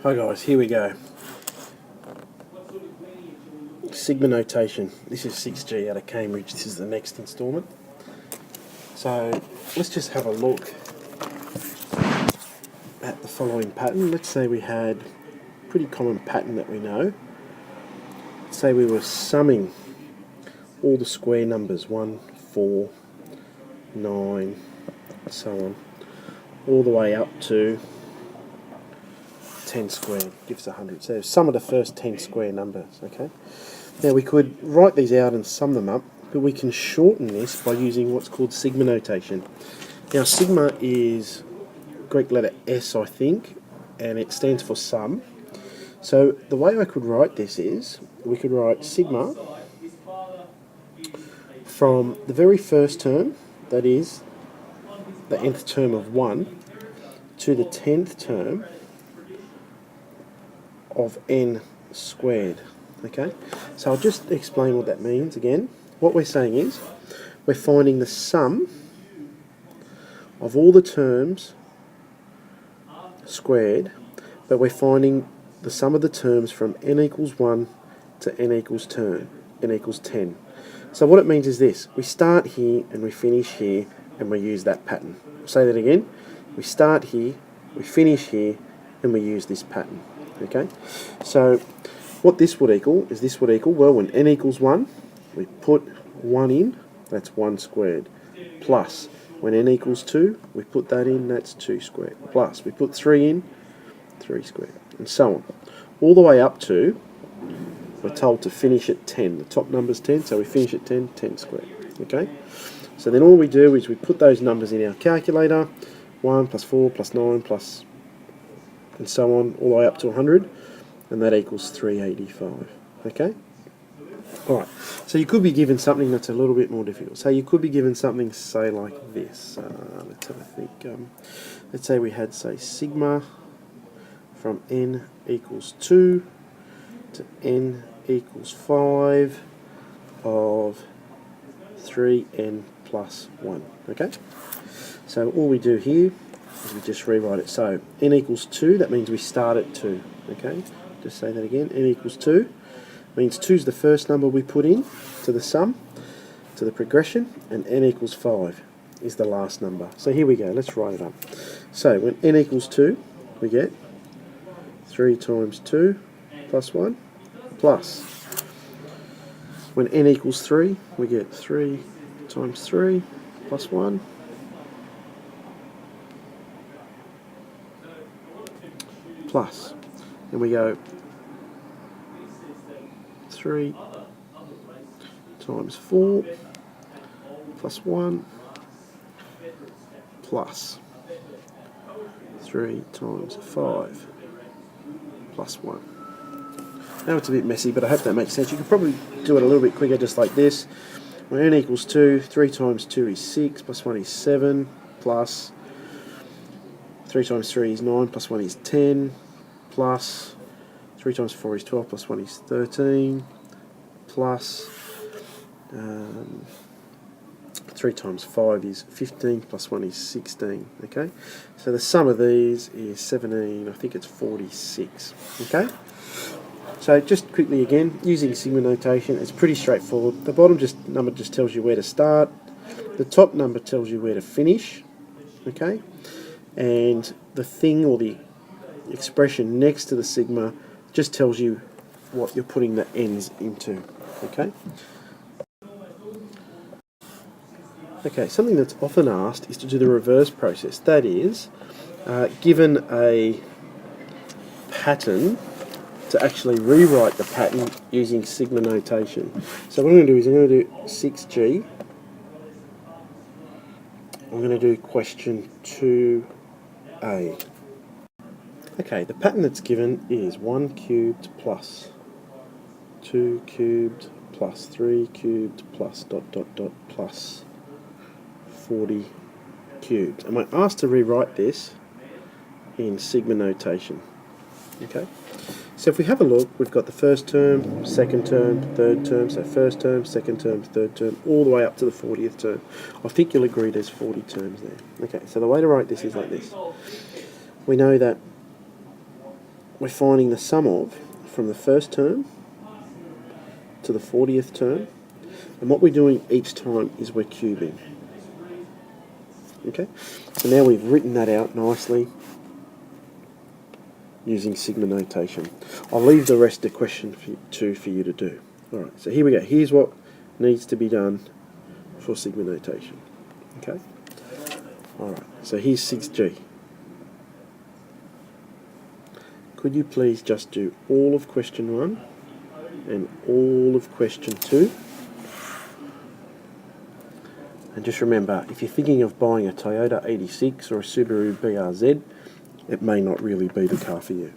Hi guys, here we go. Sigma notation. This is 6G out of Cambridge. This is the next instalment. So let's just have a look at the following pattern. Let's say we had a pretty common pattern that we know. Let's say we were summing all the square numbers, 1, 4, 9, so on, all the way up to 10 squared gives 100. So sum of the first 10 square numbers, okay? Now we could write these out and sum them up, but we can shorten this by using what's called sigma notation. Now sigma is Greek letter S, I think, and it stands for sum. So the way I could write this is, we could write sigma from the very first term, that is the nth term of 1, to the 10th term of n squared. Okay, so I'll just explain what that means again. What we're saying is we're finding the sum of all the terms squared, but we're finding the sum of the terms from n equals 1 to n equals 10. So what it means is this: we start here and we finish here, and we use that pattern. I'll say that again. We start here, we finish here, and we use this pattern. Okay, so what this would equal is well, when n equals 1, we put 1 in, that's 1 squared, plus when n equals 2, we put that in, that's 2 squared, plus we put 3 in, 3 squared, and so on, all the way up to, we're told to finish at 10. The top number's 10, so we finish at 10, 10 squared. Okay, so then all we do is we put those numbers in our calculator, 1 plus 4 plus 9 plus, and so on, all the way up to 100, and that equals 385. Okay? Alright, so you could be given something that's a little bit more difficult. So you could be given something, say, like this. Let's have a think. Let's say we had, say, sigma from n equals 2 to n equals 5 of 3n plus 1. Okay? So all we do here is we just rewrite it. So n equals 2, that means we start at 2. Okay? Just say that again. N equals 2 means 2 is the first number we put in to the sum, to the progression, and n equals 5 is the last number. So here we go. Let's write it up. So when n equals 2, we get 3 times 2 plus 1 plus. When n equals 3, we get 3 times 3 plus 1 plus. And we go 3 times 4 plus 1 plus 3 times 5 plus 1. Now it's a bit messy, but I hope that makes sense. You could probably do it a little bit quicker, just like this. When n equals 2, 3 times 2 is 6, plus 1 is 7, plus 3 times 3 is 9, plus 1 is 10, plus 3 times 4 is 12, plus 1 is 13, plus 3 times 5 is 15, plus 1 is 16, okay? So the sum of these is 17, I think it's 46, okay? So just quickly again, using sigma notation, it's pretty straightforward. The bottom number just tells you where to start, the top number tells you where to finish, okay? And the thing or the expression next to the sigma just tells you what you're putting the n's into. Okay? Okay, something that's often asked is to do the reverse process. That is, given a pattern, to actually rewrite the pattern using sigma notation. So what I'm going to do is I'm going to do 6G. I'm going to do question 2A. Okay, the pattern that's given is 1 cubed plus 2 cubed plus 3 cubed plus dot dot dot plus 40 cubed. And we're asked to rewrite this in sigma notation. Okay, so if we have a look, we've got the first term, second term, third term, so first term, second term, third term, all the way up to the 40th term. I think you'll agree there's 40 terms there. Okay, so the way to write this is like this. We know that we're finding the sum of from the first term to the 40th term, and what we're doing each time is we're cubing. Okay, so now we've written that out nicely using sigma notation. I'll leave the rest of question for you to do. Alright, so here we go. Here's what needs to be done for sigma notation. Okay? Alright, so here's 6G. Could you please just do all of question 1 and all of question 2? And just remember, if you're thinking of buying a Toyota 86 or a Subaru BRZ, it may not really be the car for you.